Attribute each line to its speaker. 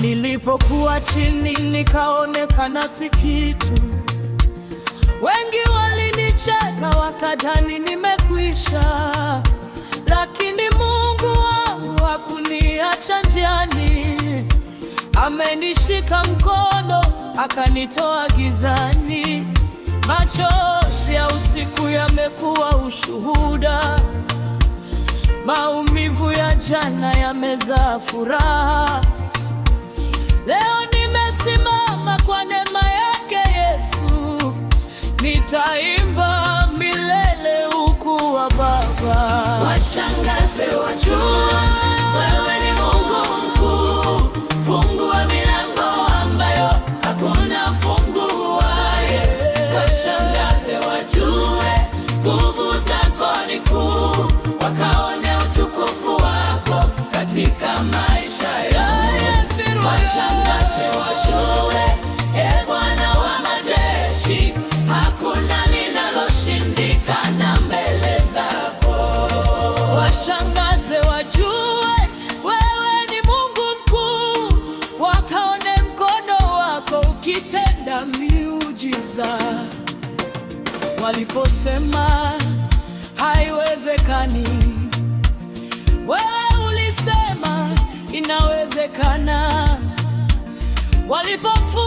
Speaker 1: Nilipokuwa chini nikaonekana si kitu. Wengi walinicheka wakadhani nimekwisha, lakini Mungu wangu hakuniacha njiani. Amenishika mkono akanitoa gizani. Machozi ya usiku yamekuwa ushuhuda. Maumivu ya jana yamezaa furaha. Leo nimesimama kwa neema yake Yesu. Nitaimba milele ukuu wa Baba.
Speaker 2: Washangaze wajue wewe ni Mungu mkuu. Fungua milango ambayo hakuna funguaye. Washangaze wajue nguvu zako ni kuu. Wakaone utukufu wako katika maisha yao. Washangaze wajue, Ee Bwana wa majeshi, hakuna linaloshindikana mbele zako.
Speaker 1: Washangaze wajue wewe ni Mungu mkuu. Wakaone mkono wako ukitenda miujiza. Waliposema haiwezekani, wewe ulisema inawezekana. Walipofu